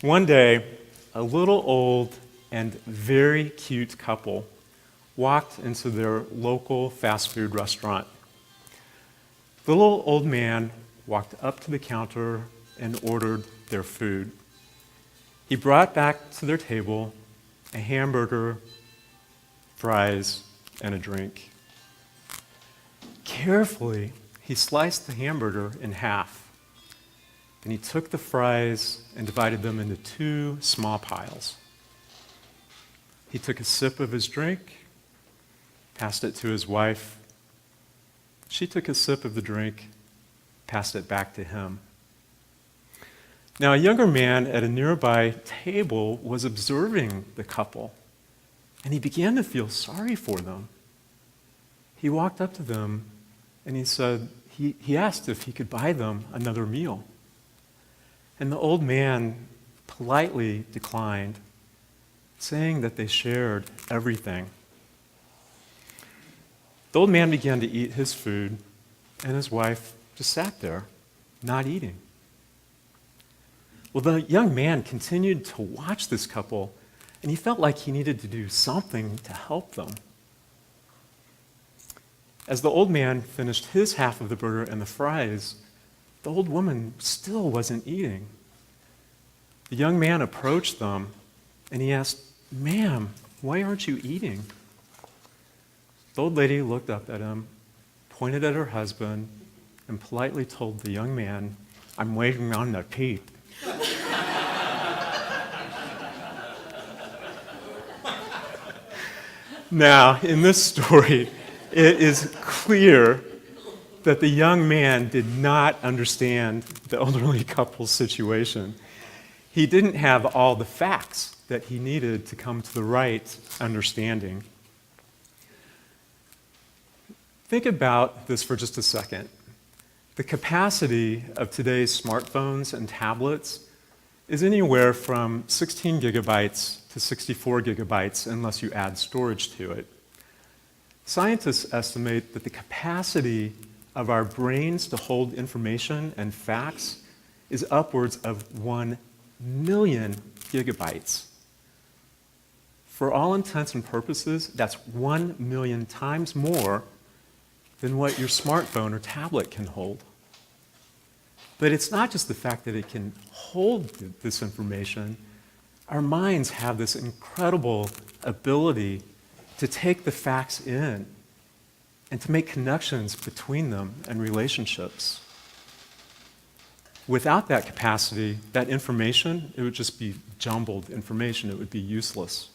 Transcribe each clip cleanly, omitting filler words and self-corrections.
One day, a little old and very cute couple walked into their local fast food restaurant. The little old man walked up to the counter and ordered their food. He brought back to their table a hamburger, fries, and a drink. Carefully, he sliced the hamburger in half, and he took the fries and divided them into two small piles. He took a sip of his drink, passed it to his wife. She took a sip of the drink, passed it back to him. Now, a younger man at a nearby table was observing the couple, and he began to feel sorry for them. He walked up to them and he asked if he could buy them another meal. And the old man politely declined, saying that they shared everything. The old man began to eat his food, and his wife just sat there, not eating. Well, the young man continued to watch this couple, and he felt like he needed to do something to help them. As the old man finished his half of the burger and the fries, the old woman still wasn't eating. The young man approached them, and he asked, "Ma'am, why aren't you eating?" The old lady looked up at him, pointed at her husband, and politely told the young man, "I'm waiting on the teeth." Now, in this story, it is clear that the young man did not understand the elderly couple's situation. He didn't have all the facts that he needed to come to the right understanding. Think about this for just a second. The capacity of today's smartphones and tablets is anywhere from 16 gigabytes to 64 gigabytes unless you add storage to it. Scientists estimate that the capacity of our brains to hold information and facts is upwards of 1 million gigabytes. For all intents and purposes, that's 1 million times more than what your smartphone or tablet can hold. But it's not just the fact that it can hold this information. Our minds have this incredible ability to take the facts in and to make connections between them and relationships. Without that capacity, that information, it would just be jumbled information. It would be useless.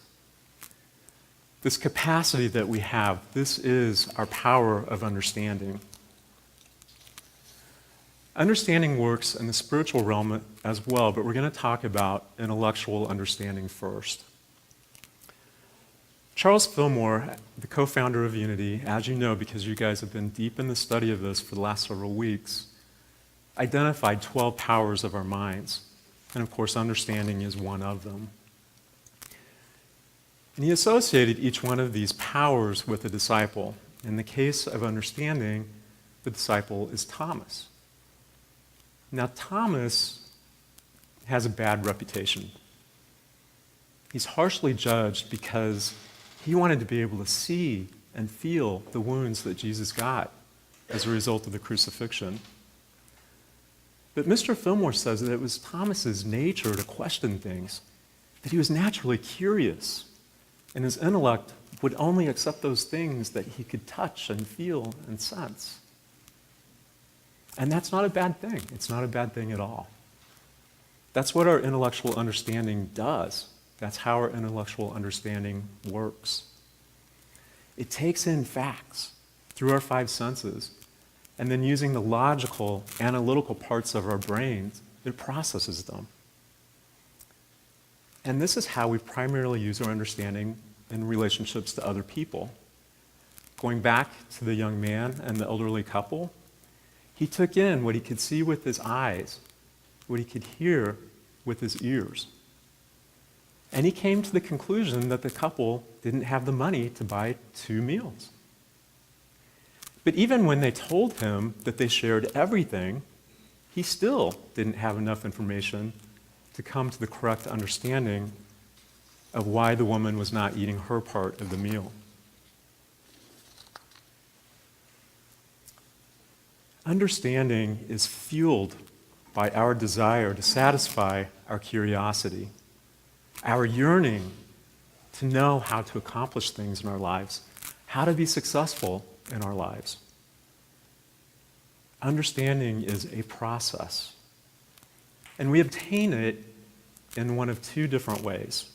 This capacity that we have, this is our power of understanding. Understanding works in the spiritual realm as well, but we're going to talk about intellectual understanding first. Charles Fillmore, the co-founder of Unity, as you know because you guys have been deep in the study of this for the last several weeks, identified 12 powers of our minds. And of course, understanding is one of them. And he associated each one of these powers with a disciple. In the case of understanding, the disciple is Thomas. Now, Thomas has a bad reputation. He's harshly judged because he wanted to be able to see and feel the wounds that Jesus got as a result of the crucifixion. But Mr. Fillmore says that it was Thomas's nature to question things, that he was naturally curious, and his intellect would only accept those things that he could touch and feel and sense. And that's not a bad thing. It's not a bad thing at all. That's what our intellectual understanding does. That's how our intellectual understanding works. It takes in facts through our five senses, and then using the logical, analytical parts of our brains, it processes them. And this is how we primarily use our understanding in relationships to other people. Going back to the young man and the elderly couple, he took in what he could see with his eyes, what he could hear with his ears. And he came to the conclusion that the couple didn't have the money to buy 2 meals. But even when they told him that they shared everything, he still didn't have enough information to come to the correct understanding of why the woman was not eating her part of the meal. Understanding is fueled by our desire to satisfy our curiosity, our yearning to know how to accomplish things in our lives, how to be successful in our lives. Understanding is a process, and we obtain it in one of two different ways.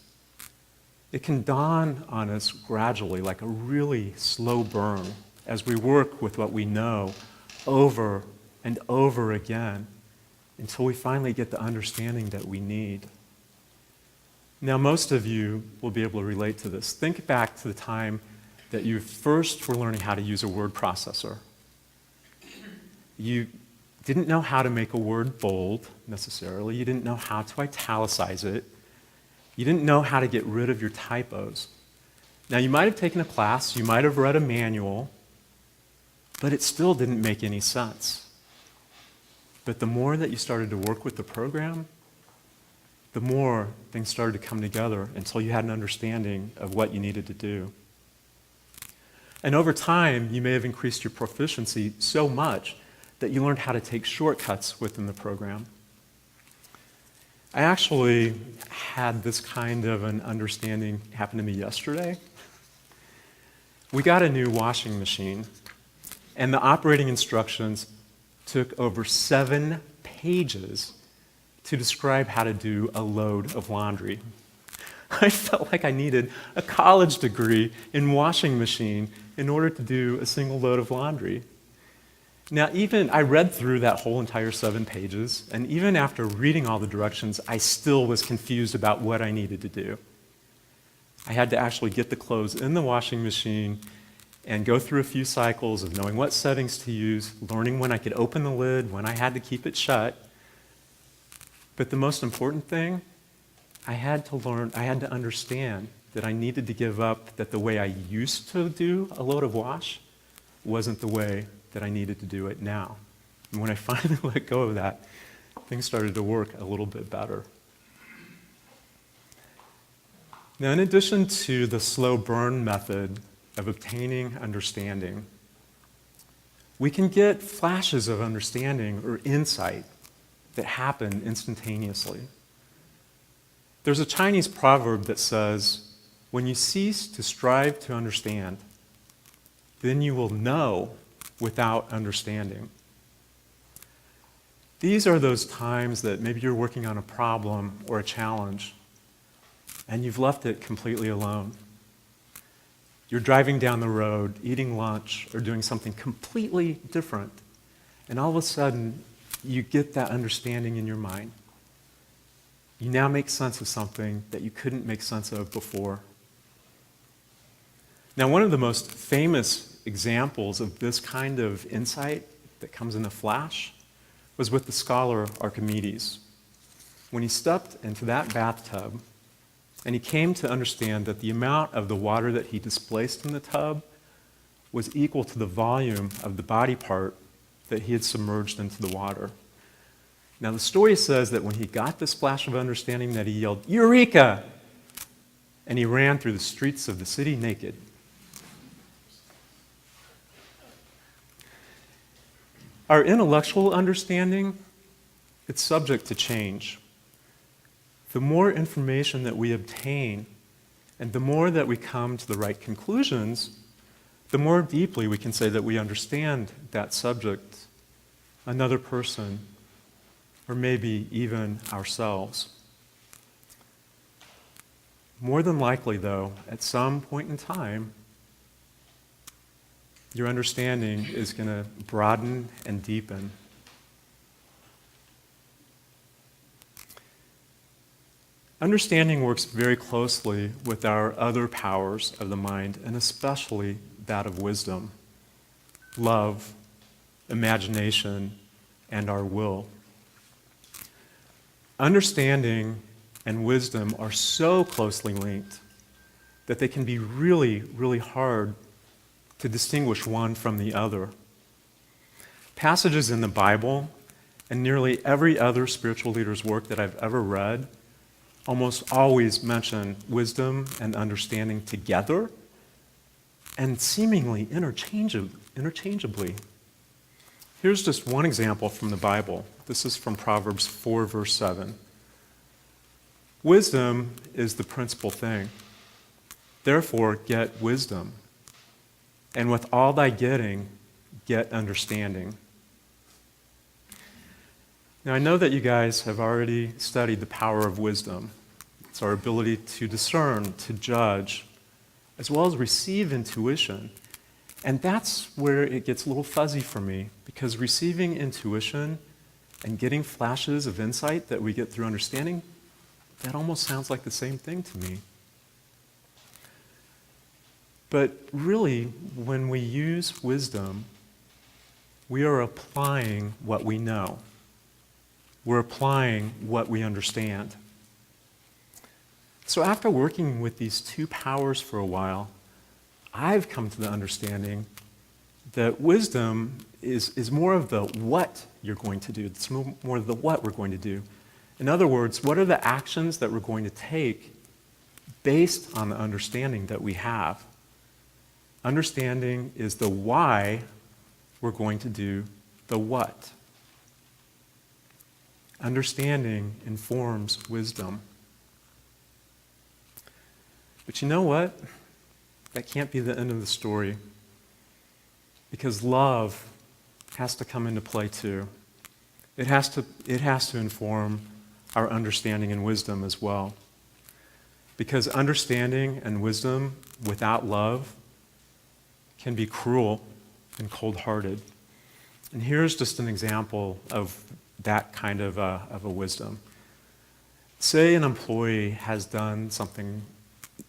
It can dawn on us gradually, like a really slow burn, as we work with what we know over and over again until we finally get the understanding that we need. Now, most of you will be able to relate to this. Think back to the time that you first were learning how to use a word processor. You didn't know how to make a word bold, necessarily. You didn't know how to italicize it. You didn't know how to get rid of your typos. Now, you might have taken a class, you might have read a manual, but it still didn't make any sense. But the more that you started to work with the program, the more things started to come together until you had an understanding of what you needed to do. And over time, you may have increased your proficiency so much that you learned how to take shortcuts within the program. I actually had this kind of an understanding happen to me yesterday. We got a new washing machine, and the operating instructions took over 7 pages to describe how to do a load of laundry. I felt like I needed a college degree in washing machine in order to do a single load of laundry. Now, I read through that whole entire 7 pages, and even after reading all the directions, I still was confused about what I needed to do. I had to actually get the clothes in the washing machine and go through a few cycles of knowing what settings to use, learning when I could open the lid, when I had to keep it shut. But the most important thing, I had to understand that I needed to give up that the way I used to do a load of wash wasn't the way that I needed to do it now. And when I finally let go of that, things started to work a little bit better. Now, in addition to the slow burn method of obtaining understanding, we can get flashes of understanding or insight that happen instantaneously. There's a Chinese proverb that says, "When you cease to strive to understand, then you will know without understanding." These are those times that maybe you're working on a problem or a challenge, and you've left it completely alone. You're driving down the road, eating lunch, or doing something completely different, and all of a sudden, you get that understanding in your mind. You now make sense of something that you couldn't make sense of before. Now, one of the most famous examples of this kind of insight that comes in a flash was with the scholar Archimedes. When he stepped into that bathtub, and he came to understand that the amount of the water that he displaced in the tub was equal to the volume of the body part that he had submerged into the water. Now, the story says that when he got this flash of understanding that he yelled, "Eureka!" and he ran through the streets of the city naked. Our intellectual understanding, it's subject to change. The more information that we obtain, and the more that we come to the right conclusions, the more deeply we can say that we understand that subject, another person, or maybe even ourselves. More than likely, though, at some point in time, your understanding is going to broaden and deepen. Understanding works very closely with our other powers of the mind, and especially that of wisdom, love, imagination, and our will. Understanding and wisdom are so closely linked that they can be really, really hard to distinguish one from the other. Passages in the Bible and nearly every other spiritual leader's work that I've ever read almost always mention wisdom and understanding together and seemingly interchangeably. Here's just one example from the Bible. This is from Proverbs 4, verse 7. Wisdom is the principal thing. Therefore, get wisdom. And with all thy getting, get understanding. Now, I know that you guys have already studied the power of wisdom. It's our ability to discern, to judge, as well as receive intuition. And that's where it gets a little fuzzy for me, because receiving intuition and getting flashes of insight that we get through understanding, that almost sounds like the same thing to me. But really, when we use wisdom, we are applying what we know. We're applying what we understand. So after working with these two powers for a while, I've come to the understanding that wisdom is more of the what you're going to do. It's more of the what we're going to do. In other words, what are the actions that we're going to take based on the understanding that we have? Understanding is the why we're going to do the what. Understanding informs wisdom. But you know what? That can't be the end of the story, because love has to come into play too. It has to inform our understanding and wisdom as well. Because understanding and wisdom without love can be cruel and cold-hearted. And here's just an example of that kind of a wisdom. Say an employee has done something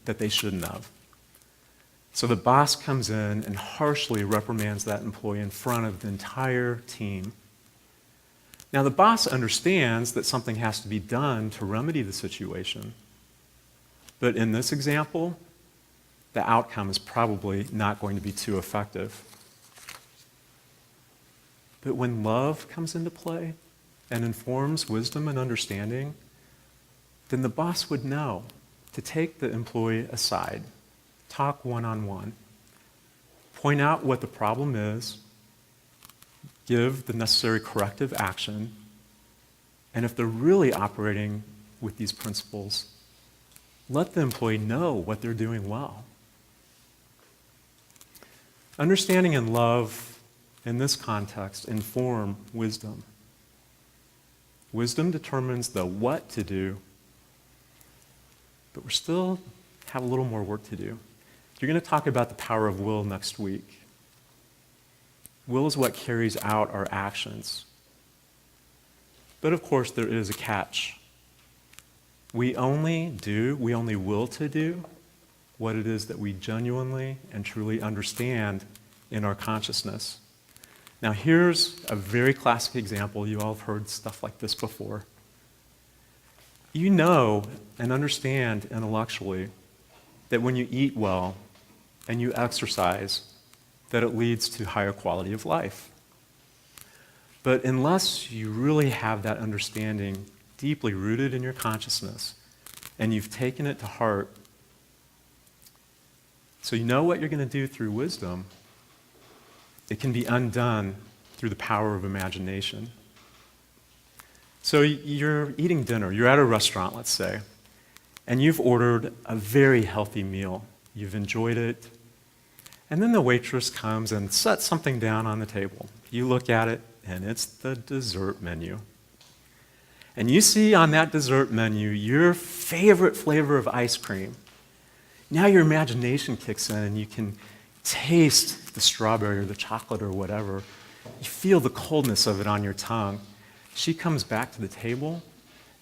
that they shouldn't have. So the boss comes in and harshly reprimands that employee in front of the entire team. Now the boss understands that something has to be done to remedy the situation. But in this example, the outcome is probably not going to be too effective. But when love comes into play and informs wisdom and understanding, then the boss would know to take the employee aside, talk one-on-one, point out what the problem is, give the necessary corrective action, and if they're really operating with these principles, let the employee know what they're doing well. Understanding and love in this context inform wisdom. Wisdom determines the what to do, but we still have a little more work to do. You're going to talk about the power of will next week. Will is what carries out our actions. But of course, there is a catch. We only will to do what it is that we genuinely and truly understand in our consciousness. Now here's a very classic example. You all have heard stuff like this before. You know and understand intellectually that when you eat well and you exercise, that it leads to higher quality of life. But unless you really have that understanding deeply rooted in your consciousness and you've taken it to heart, so you know what you're going to do through wisdom, it can be undone through the power of imagination. So you're eating dinner, you're at a restaurant, let's say, and you've ordered a very healthy meal. You've enjoyed it. And then the waitress comes and sets something down on the table. You look at it, and it's the dessert menu. And you see on that dessert menu your favorite flavor of ice cream. Now your imagination kicks in, and you can taste the strawberry or the chocolate or whatever. You feel the coldness of it on your tongue. She comes back to the table.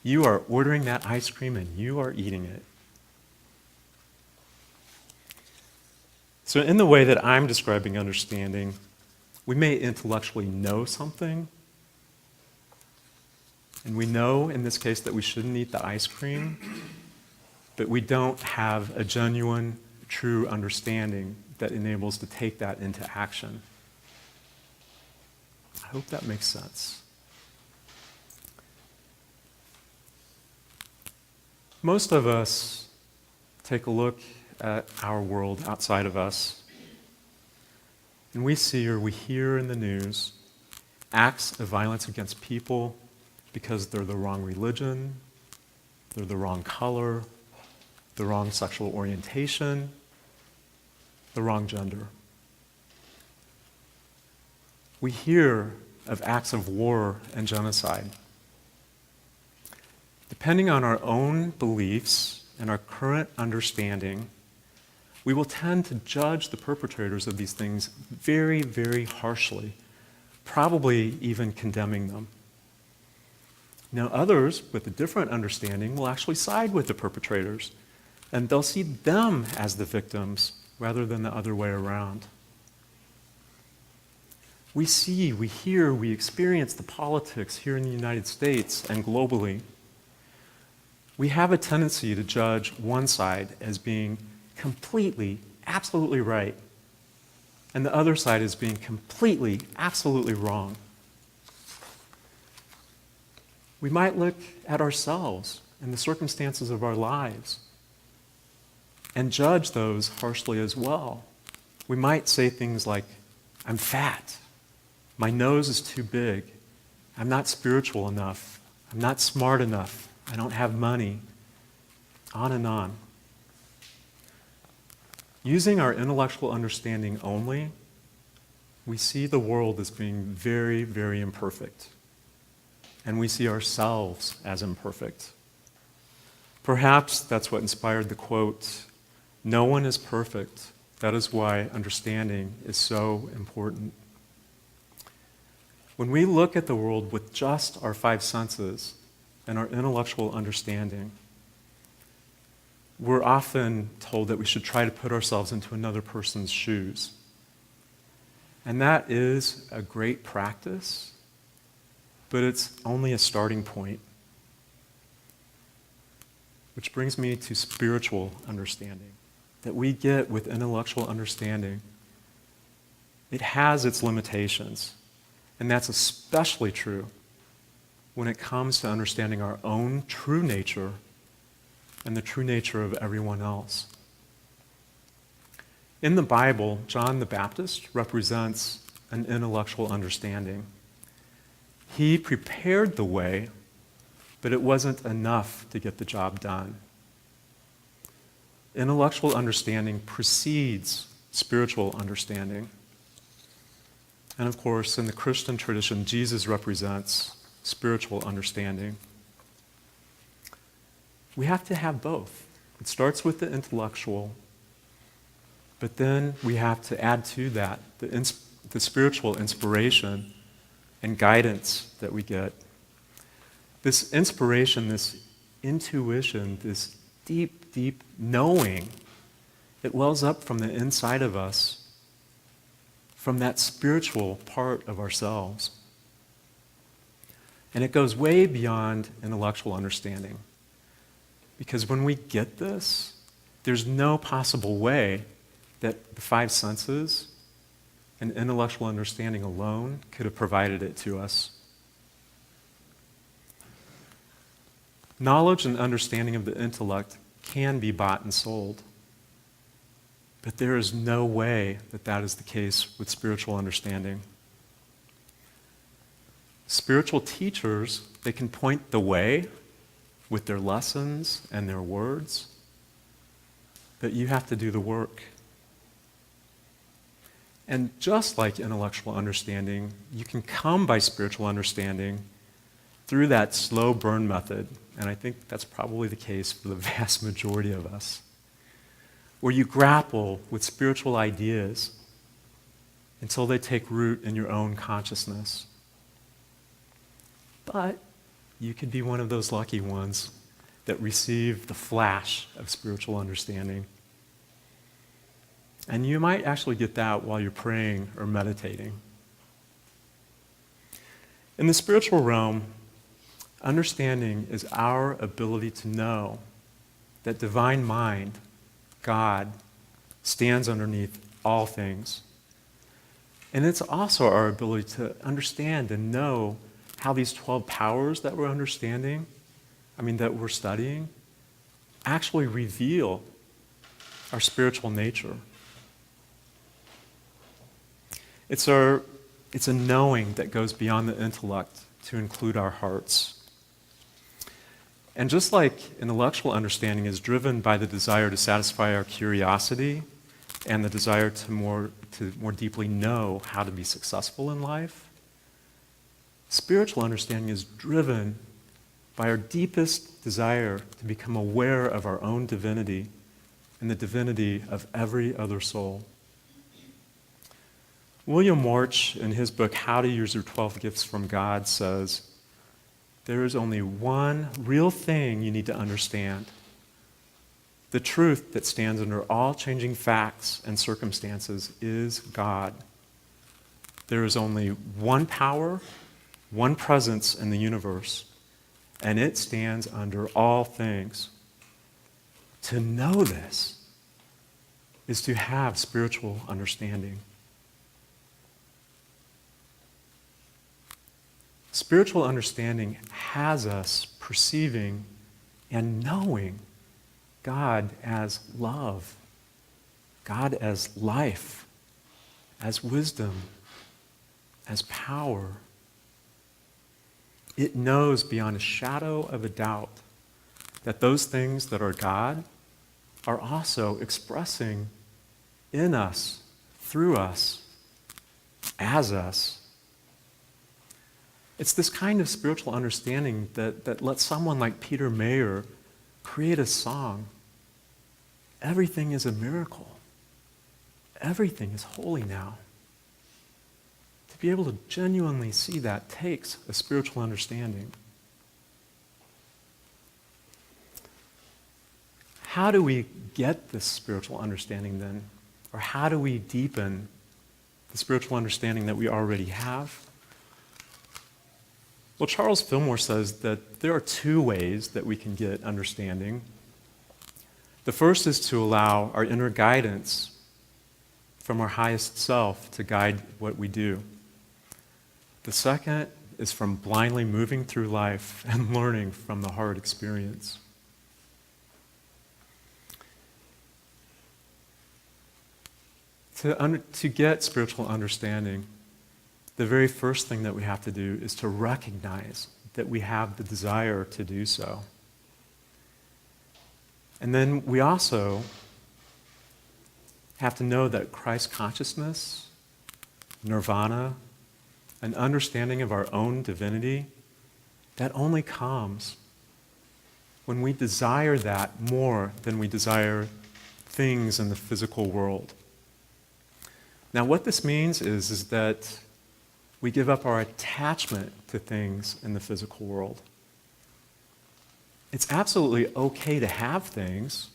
You are ordering that ice cream, and you are eating it. So in the way that I'm describing understanding, we may intellectually know something, and we know, in this case, that we shouldn't eat the ice cream, but we don't have a genuine, true understanding that enables to take that into action. I hope that makes sense. Most of us take a look at our world outside of us, and we see or we hear in the news acts of violence against people because they're the wrong religion, they're the wrong color, the wrong sexual orientation, the wrong gender. We hear of acts of war and genocide. Depending on our own beliefs and our current understanding, we will tend to judge the perpetrators of these things very, very harshly, probably even condemning them. Now, others with a different understanding will actually side with the perpetrators, and they'll see them as the victims rather than the other way around. We see, we hear, we experience the politics here in the United States and globally. We have a tendency to judge one side as being completely, absolutely right, and the other side as being completely, absolutely wrong. We might look at ourselves and the circumstances of our lives and judge those harshly as well. We might say things like, I'm fat, my nose is too big, I'm not spiritual enough, I'm not smart enough, I don't have money, on and on. Using our intellectual understanding only, we see the world as being very, very imperfect. And we see ourselves as imperfect. Perhaps that's what inspired the quote, "No one is perfect. That is why understanding is so important." When we look at the world with just our five senses and our intellectual understanding, we're often told that we should try to put ourselves into another person's shoes. And that is a great practice, but it's only a starting point. Which brings me to spiritual understanding that we get with intellectual understanding. It has its limitations, and that's especially true when it comes to understanding our own true nature and the true nature of everyone else. In the Bible, John the Baptist represents an intellectual understanding. He prepared the way, but it wasn't enough to get the job done. Intellectual understanding precedes spiritual understanding. And of course, in the Christian tradition, Jesus represents spiritual understanding. We have to have both. It starts with the intellectual, but then we have to add to that the spiritual inspiration and guidance that we get. This inspiration, this intuition, this deep, deep knowing, it wells up from the inside of us, from that spiritual part of ourselves. And it goes way beyond intellectual understanding. Because when we get this, there's no possible way that the five senses and intellectual understanding alone could have provided it to us. Knowledge and understanding of the intellect can be bought and sold. But there is no way that that is the case with spiritual understanding. Spiritual teachers, they can point the way with their lessons and their words, but you have to do the work. And just like intellectual understanding, you can come by spiritual understanding through that slow burn method, and I think that's probably the case for the vast majority of us, where you grapple with spiritual ideas until they take root in your own consciousness. But you could be one of those lucky ones that receive the flash of spiritual understanding. And you might actually get that while you're praying or meditating. In the spiritual realm, understanding is our ability to know that divine mind, God, stands underneath all things. And it's also our ability to understand and know how these 12 powers that we're studying, actually reveal our spiritual nature. It's a knowing that goes beyond the intellect to include our hearts. And just like intellectual understanding is driven by the desire to satisfy our curiosity and the desire to more deeply know how to be successful in life, spiritual understanding is driven by our deepest desire to become aware of our own divinity and the divinity of every other soul. William March, in his book, How to Use Your 12 Gifts from God, says, there is only one real thing you need to understand. The truth that stands under all changing facts and circumstances is God. There is only one power, one presence in the universe, and it stands under all things. To know this is to have spiritual understanding. Spiritual understanding has us perceiving and knowing God as love, God as life, as wisdom, as power. It knows beyond a shadow of a doubt that those things that are God are also expressing in us, through us, as us. It's this kind of spiritual understanding that lets someone like Peter Mayer create a song. Everything is a miracle. Everything is holy now. To be able to genuinely see that takes a spiritual understanding. How do we get this spiritual understanding then? Or how do we deepen the spiritual understanding that we already have? Well, Charles Fillmore says that there are two ways that we can get understanding. The first is to allow our inner guidance from our highest self to guide what we do. The second is from blindly moving through life and learning from the hard experience. To get spiritual understanding, the very first thing that we have to do is to recognize that we have the desire to do so. And then we also have to know that Christ consciousness, nirvana, an understanding of our own divinity, that only comes when we desire that more than we desire things in the physical world. Now, what this means is that we give up our attachment to things in the physical world. It's absolutely okay to have things,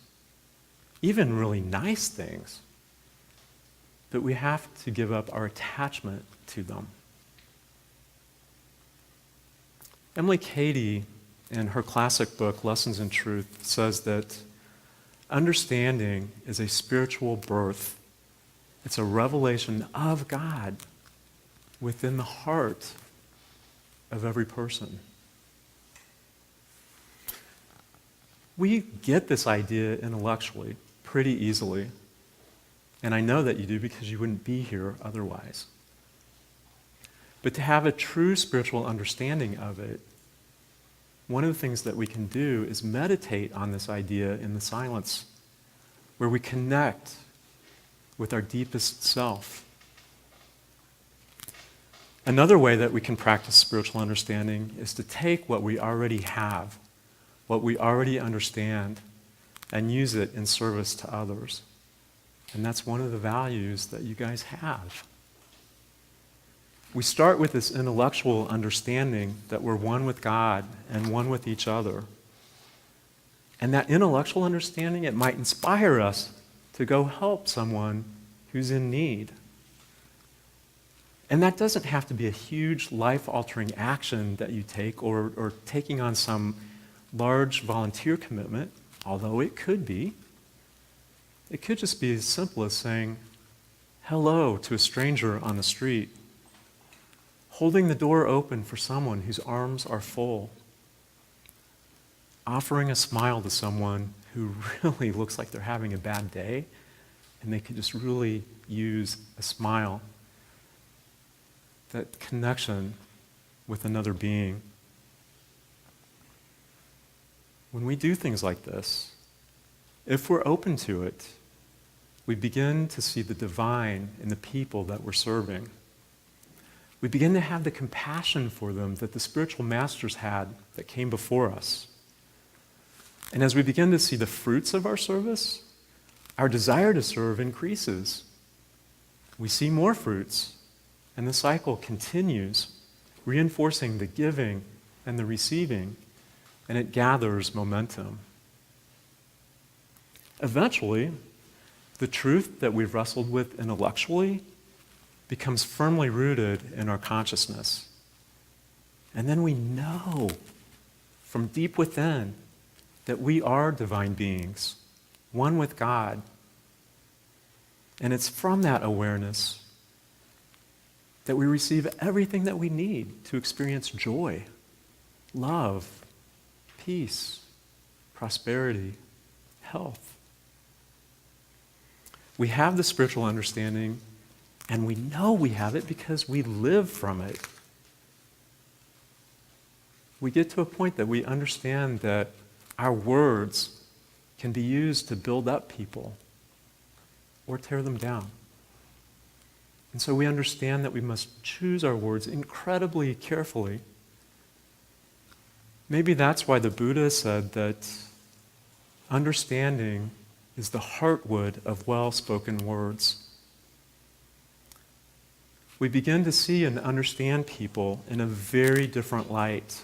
even really nice things, but we have to give up our attachment to them. Emily Cady, in her classic book, Lessons in Truth, says that understanding is a spiritual birth. It's a revelation of God within the heart of every person. We get this idea intellectually pretty easily, and I know that you do because you wouldn't be here otherwise. But to have a true spiritual understanding of it, one of the things that we can do is meditate on this idea in the silence, where we connect with our deepest self. Another way that we can practice spiritual understanding is to take what we already have, what we already understand, and use it in service to others. And that's one of the values that you guys have. We start with this intellectual understanding that we're one with God and one with each other. And that intellectual understanding, it might inspire us to go help someone who's in need. And that doesn't have to be a huge life-altering action that you take or taking on some large volunteer commitment, although it could be. It could just be as simple as saying hello to a stranger on the street, holding the door open for someone whose arms are full, offering a smile to someone who really looks like they're having a bad day, and they could just really use a smile. That connection with another being. When we do things like this, if we're open to it, we begin to see the divine in the people that we're serving. We begin to have the compassion for them that the spiritual masters had that came before us. And as we begin to see the fruits of our service, our desire to serve increases. We see more fruits, and the cycle continues, reinforcing the giving and the receiving, and it gathers momentum. Eventually, the truth that we've wrestled with intellectually becomes firmly rooted in our consciousness. And then we know from deep within that we are divine beings, one with God. And it's from that awareness that we receive everything that we need to experience joy, love, peace, prosperity, health. We have the spiritual understanding, and we know we have it because we live from it. We get to a point that we understand that our words can be used to build up people or tear them down. And so we understand that we must choose our words incredibly carefully. Maybe that's why the Buddha said that understanding is the heartwood of well-spoken words. We begin to see and understand people in a very different light,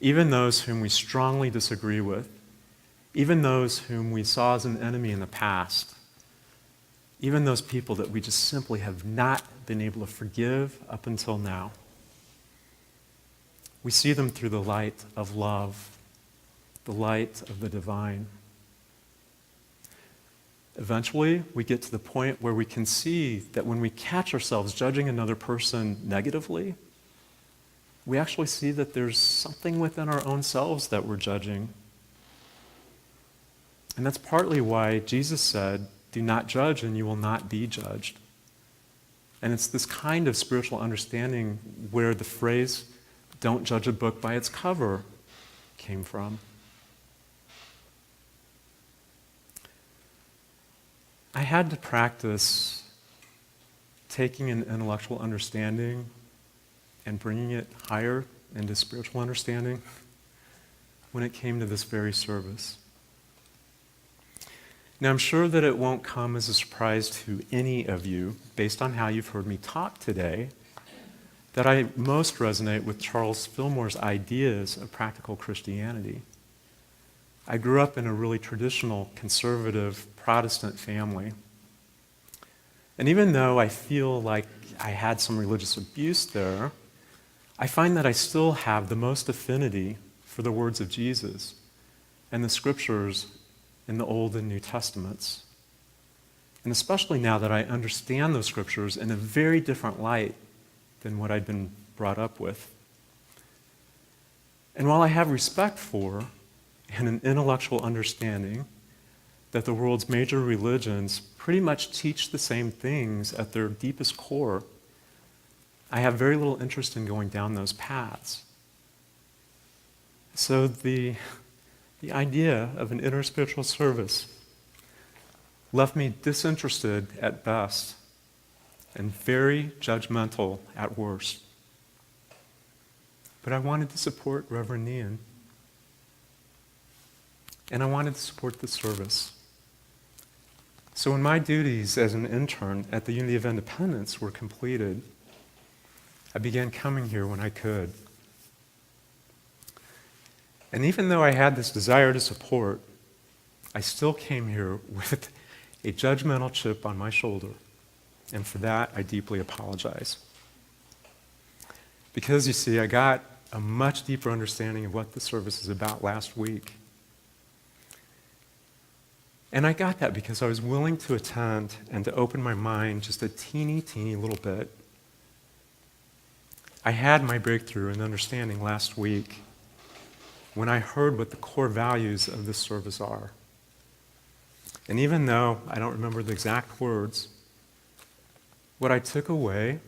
even those whom we strongly disagree with, even those whom we saw as an enemy in the past, even those people that we just simply have not been able to forgive up until now. We see them through the light of love, the light of the divine. Eventually, we get to the point where we can see that when we catch ourselves judging another person negatively, we actually see that there's something within our own selves that we're judging. And that's partly why Jesus said, "Do not judge and you will not be judged." And it's this kind of spiritual understanding where the phrase, "Don't judge a book by its cover," came from. I had to practice taking an intellectual understanding and bringing it higher into spiritual understanding when it came to this very service. Now, I'm sure that it won't come as a surprise to any of you, based on how you've heard me talk today, that I most resonate with Charles Fillmore's ideas of practical Christianity. I grew up in a really traditional, conservative, Protestant family. And even though I feel like I had some religious abuse there, I find that I still have the most affinity for the words of Jesus and the scriptures in the Old and New Testaments. And especially now that I understand those scriptures in a very different light than what I'd been brought up with. And while I have respect for and an intellectual understanding that the world's major religions pretty much teach the same things at their deepest core, I have very little interest in going down those paths. So the idea of an interspiritual service left me disinterested at best and very judgmental at worst. But I wanted to support Reverend Nian. And I wanted to support the service. So when my duties as an intern at the Unity of Independence were completed, I began coming here when I could. And even though I had this desire to support, I still came here with a judgmental chip on my shoulder. And for that, I deeply apologize. Because, you see, I got a much deeper understanding of what the service is about last week. And I got that because I was willing to attend and to open my mind just a teeny little bit. I had my breakthrough in understanding last week when I heard what the core values of this service are. And even though I don't remember the exact words, what I took away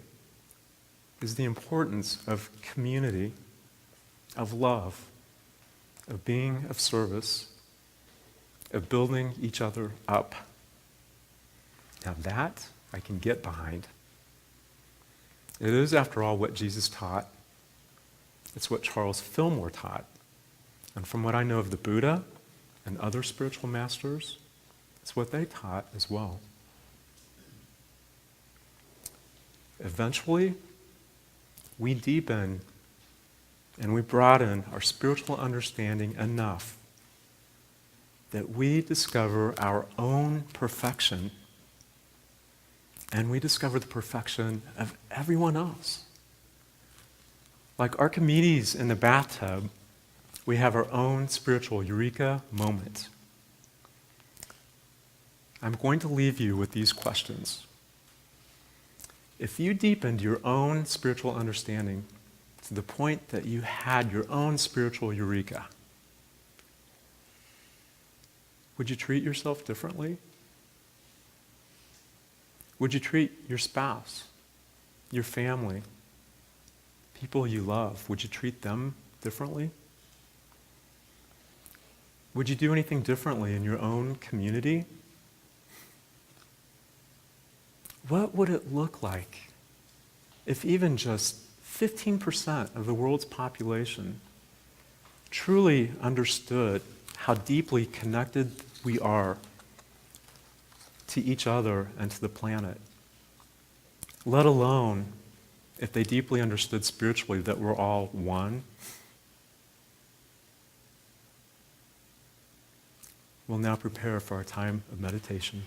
is the importance of community, of love, of being of service, of building each other up. Now that I can get behind. It is, after all, what Jesus taught. It's what Charles Fillmore taught. And from what I know of the Buddha and other spiritual masters, it's what they taught as well. Eventually, we deepen and we broaden our spiritual understanding enough that we discover our own perfection and we discover the perfection of everyone else. Like Archimedes in the bathtub, we have our own spiritual eureka moment. I'm going to leave you with these questions. If you deepened your own spiritual understanding to the point that you had your own spiritual eureka, would you treat yourself differently? Would you treat your spouse, your family, people you love, would you treat them differently? Would you do anything differently in your own community? What would it look like if even just 15% of the world's population truly understood how deeply connected we are to each other and to the planet, let alone if they deeply understood spiritually that we're all one? We'll now prepare for our time of meditation.